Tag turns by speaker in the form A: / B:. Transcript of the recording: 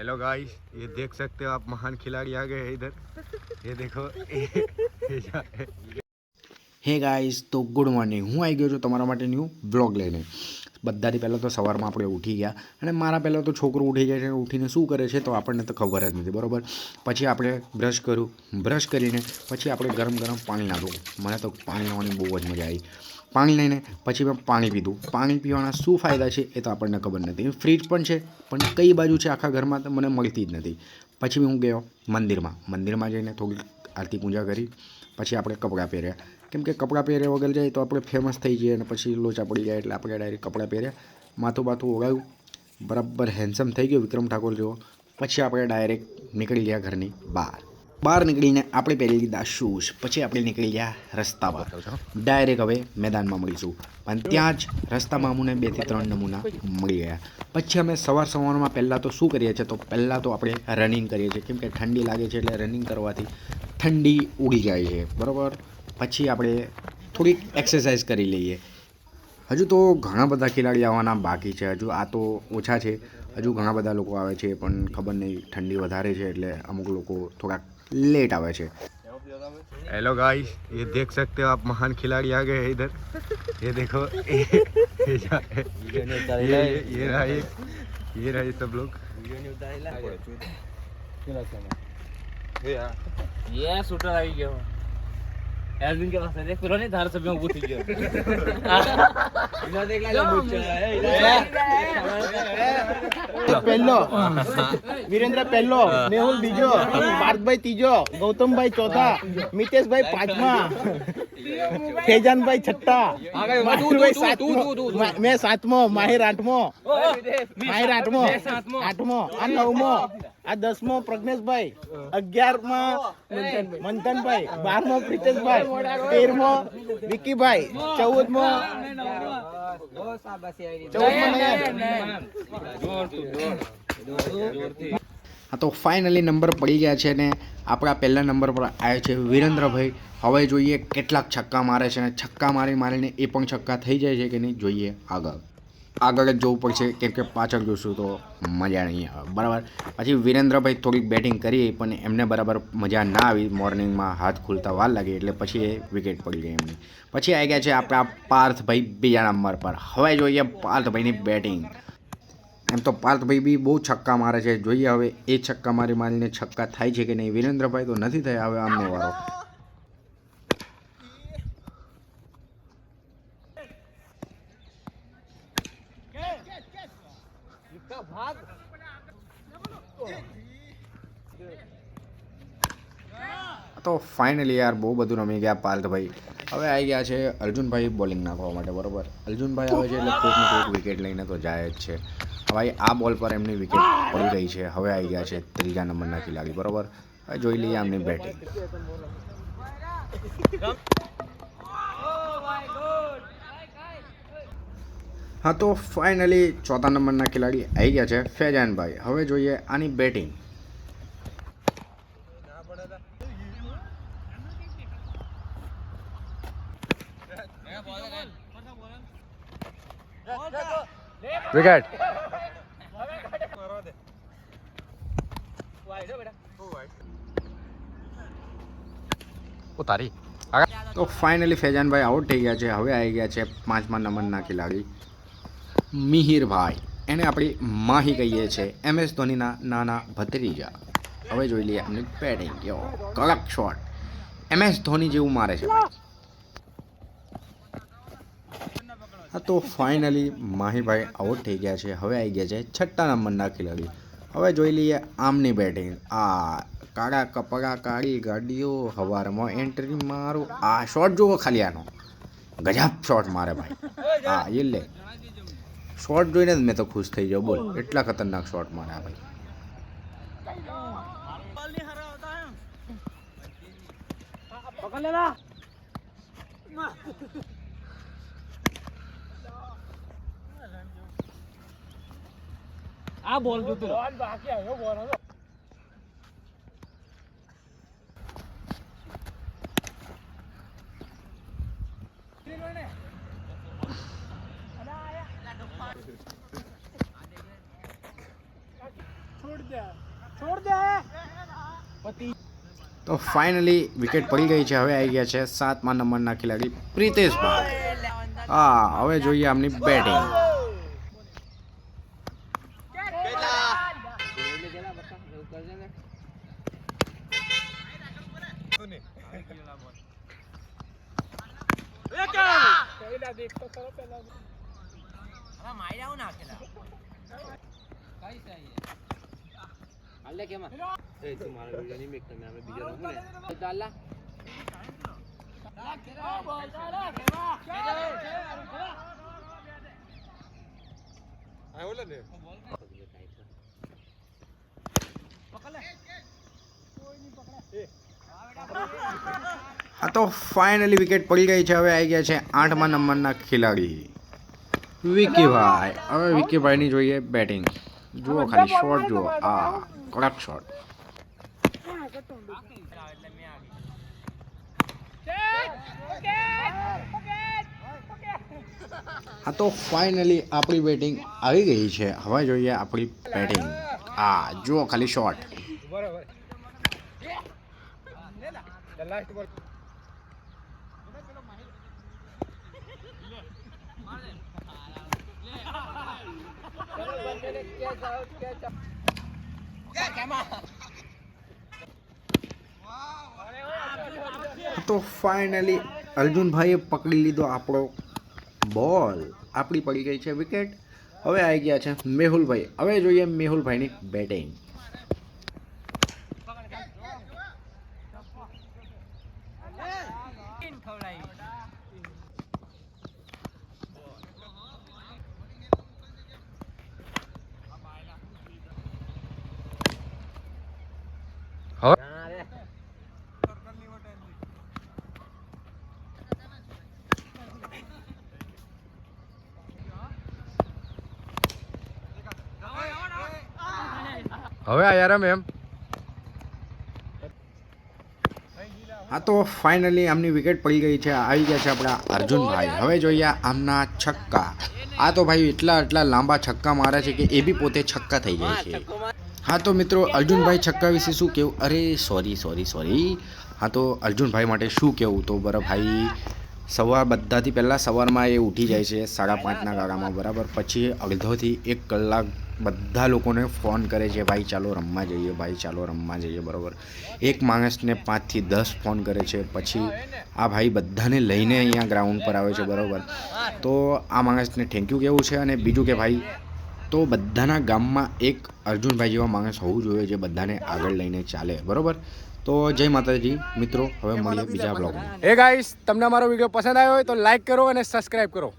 A: Hello guys, ये देख सकते हो आप, महान खिलाड़ी आ गए हैं इधर। ये देखो
B: હે ગાઈસ, તો ગુડ મોર્નિંગ. હું આવી ગયો છું તમારા માટે ન્યૂ બ્લોગ લઈને. બધાથી પહેલાં તો સવારમાં આપણે ઉઠી ગયા અને મારા પહેલાં તો છોકરો ઉઠી જાય છે, ઉઠીને શું કરે છે તો આપણને તો ખબર જ નથી, બરાબર. પછી આપણે બ્રશ કરીને પછી આપણે ગરમ પાણી નાખવું. મને તો પાણી નાખવાની બહુ જ મજા આવી. પાણી લઈને પછી મેં પાણી પીધું. પાણી પીવાના શું ફાયદા છે એ તો આપણને ખબર નથી. ફ્રીજ પણ છે, પણ કઈ બાજુ છે આખા ઘરમાં તો મને મળતી જ નથી. પછી હું ગયો મંદિરમાં જઈને થોડી આરતી પૂજા કરી. પછી આપણે કપડાં પહેર્યા, કેમ કે કપડાં પહેર્યા વગર જાય તો આપણે ફેમસ થઈ જઈએ અને પછી લોચા પડી જાય, એટલે આપણે ડાયરેક્ટ કપડાં પહેર્યા, માથું ઓગાવ્યું, બરાબર હેન્ડસમ થઈ ગયો વિક્રમ ઠાકોર જેવો. પછી આપણે ડાયરેક્ટ નીકળી ગયા ઘરની બહાર નીકળીને આપણે પહેરી લીધા શૂઝ. પછી આપણે નીકળી ગયા રસ્તા પર. ડાયરેક્ટ હવે મેદાનમાં મળીશું. પણ ત્યાં જ રસ્તામાં અમને 2 થી 3 નમૂના મળી ગયા. પછી અમે સવારમાં પહેલાં તો શું કરીએ છીએ, તો પહેલાં તો આપણે રનિંગ કરીએ છીએ, કેમ કે ઠંડી લાગે છે, એટલે રનિંગ કરવાથી ઠંડી ઉડી જાય છે, બરાબર. પછી આપણે થોડીક એક્સરસાઇઝ કરી લઈએ. હજુ તો ઘણા બધા ખેલાડી આવવાના બાકી છે. હજુ આ તો ઓછા છે, હજુ ઘણા બધા લોકો આવે છે, પણ ખબર નહીં, ઠંડી વધારે છે એટલે અમુક લોકો થોડાક લેટ આવે છે.
A: हेलो गाइस, ये देख सकते हो आप, महान खिलाड़ी आ गए हैं इधर। ये देखो ये रहा सब लोग।
C: ये शूटर આવી ગયો. એલ્વિન કે પાસે દેખ પેલો નહીં ધાર સભ્ય ઊભો થઈ ગયો. દેખ લે
D: પહેલો, વીરેન્દ્ર પહેલો, મેહુલ બીજો, પાર્થભાઈ ત્રીજો, ગૌતમભાઈ ચોથા, મિતેશભાઈ પાંચમા, ફેજાનભાઈ છઠ્ઠા, મેં સાતમો, માહિર આઠમો, આ નવમો, આ 10મો પ્રજ્ઞેશભાઈ, 11મો મંથનભાઈ, 12મો પ્રિતેશભાઈ, 13મો વિકીભાઈ, 14મો
B: હા, તો ફાઇનલી નંબર પડી ગયા છે ને આપણા પહેલા નંબર પર આવ્યા છે વિરેન્દ્રભાઈ. હવે જોઈએ કેટલાક છક્કા મારે છે, અને છક્કા મારીને એ પણ છક્કા થઈ જાય છે કે નહીં, જોઈએ આગળ જ જોવું પડશે, કેમ કે પાછળ જોશું તો મજા નહીં આવે, બરાબર. પછી વિરેન્દ્રભાઈ થોડીક બેટિંગ કરી, પણ એમને બરાબર મજા ના આવી. મોર્નિંગમાં હાથ ખુલતા વાર લાગી, એટલે પછી એ વિકેટ પડી ગઈ એમની. પછી આવી ગયા છે આપણા પાર્થભાઈ બીજા નંબર પર. હવે જોઈએ પાર્થભાઈની બેટિંગ. એમ તો પાર્થભાઈ બી બહુ છક્કા મારે છે, જોઈએ હવે એ છક્કા મારીને છક્કા થાય છે કે નહીં. વિરેન્દ્રભાઈ તો નથી થયા, હવે આમનો વારો. તો ફાઇનલી યાર બહુ બધું રમી ગયા પાર્થભાઈ. હવે આવી ગયા છે અર્જુનભાઈ બોલિંગ નાખવા માટે, બરાબર. અર્જુનભાઈ આવે છે એટલે કોઈક ને કોઈક વિકેટ લઈને તો જાય જ છે. હવે આ બોલ પર એમની વિકેટ પડી ગઈ છે. હવે આવી ગયા છે 3જા નંબરના ખેલાડી, બરાબર. હવે જોઈ લઈએ એમની બેટિંગ. હા, તો ફાઇનલી 4થા નંબરના ખેલાડી આવી ગયા છે ફેજાનભાઈ. હવે જોઈએ આની બેટિંગ.
A: विकेट उतारी.
B: તો ફાઇનલી ફેજાનભાઈ આઉટ થઈ ગયા છે. હવે આવી ગયા છે 5મા નંબરના ખેલાડી મિહિરભાઈ. એને આપણે માહી કહીએ છીએ, MS ધોનીના નાના ભત્રીજા. હવે જોઈ લઈએ એમની બેટિંગ. કડક શોટ, MS ધોની જેવું મારે છે ભાઈ. હા, તો ફાઇનલી માહીભાઈ આઉટ થઈ ગયા છે. હવે આવી ગયા છે 6થા નંબરના ખેલાડી. હવે જોઈ લઈએ આમની બેટિંગ. આ કાળા કપડા કાળી ગાડીઓ, હવારમાં એન્ટ્રી મારું. આ શોટ જુઓ ખાલી, આનો ગજબ શોટ મારે ભાઈ. હા, એ લે શોટ જોઈને જ મેં તો ખુશ થઈ જાઉં, બોલ, એટલા ખતરનાક શોટ મારે ભાઈ.
C: આ બોલ જોતો બાકી આવ્યો બોલ હતો. छोड़ दिया।
B: તો ફાઇનલી વિકેટ પડી ગઈ છે. હવે આવી ગયા છે 7મા નંબરના ખેલાડી પ્રિતેશભાઈ. હા, હવે જોઈએ આમની બેટિંગ. હા, તો ફાઇનલી વિકેટ પડી ગઈ છે. હવે આવી ગયા છે 8મા નંબરના ખેલાડી વિકીભાઈ. હવે વિકીભાઈની જોઈએ બેટિંગ. જુઓ ખાલી શોટ જુઓ. આ કડક શોટ. હા, તો ફાઇનલી આપણી બેટિંગ આવી ગઈ છે. હવે જોઈએ આપણી બેટિંગ. આ જુઓ ખાલી શોટ. તો ફાઇનલી અર્જુનભાઈએ પકડી લીધો આપણો બોલ. આપણી પડી ગઈ છે વિકેટ. હવે આવી ગયા છે મેહુલભાઈ. હવે જોઈએ મેહુલભાઈની બેટિંગ.
A: હવે આયારામ એમ.
B: હા, તો ફાઇનલી આમની વિકેટ પડી ગઈ છે. આવી ગયા છે આપણા અર્જુનભાઈ. હવે જોઈએ આમના છક્કા. આ તો ભાઈ એટલા લાંબા છક્કા મારે છે કે એ બી પોતે છક્કા થઈ જાય છે. હા, તો મિત્રો અર્જુનભાઈ છક્કા વિશે શું કહેવું? અરે સોરી. હા, તો અર્જુનભાઈ માટે શું કહેવું? તો બરાબર ભાઈ બધાથી પહેલાં સવારમાં એ ઉઠી જાય છે 5:30ના ગાળામાં, બરાબર. પછી અડધોથી 1 કલાક બધા લોકોને ફોન કરે છે, ભાઈ ચાલો રમવા જઈએ, બરાબર. એક માણસને 5 થી 10 ફોન કરે છે. પછી આ ભાઈ બધાને લઈને અહીંયા ગ્રાઉન્ડ પર આવે છે, બરાબર. તો આ માણસને થેન્ક યુ કહેવું છે. અને બીજું કે ભાઈ તો બધાના ગામમાં એક અર્જુનભાઈ જેવા માણસ હોવું જોઈએ જે બધાને આગળ લઈને ચાલે, બરાબર. તો જય માતાજી મિત્રો. હવે મળીએ બીજા બ્લોગમાં.
A: હે ગાઈસ, તમને અમારો વિડીયો પસંદ આવ્યો હોય તો લાઈક કરો અને સબસ્ક્રાઇબ કરો.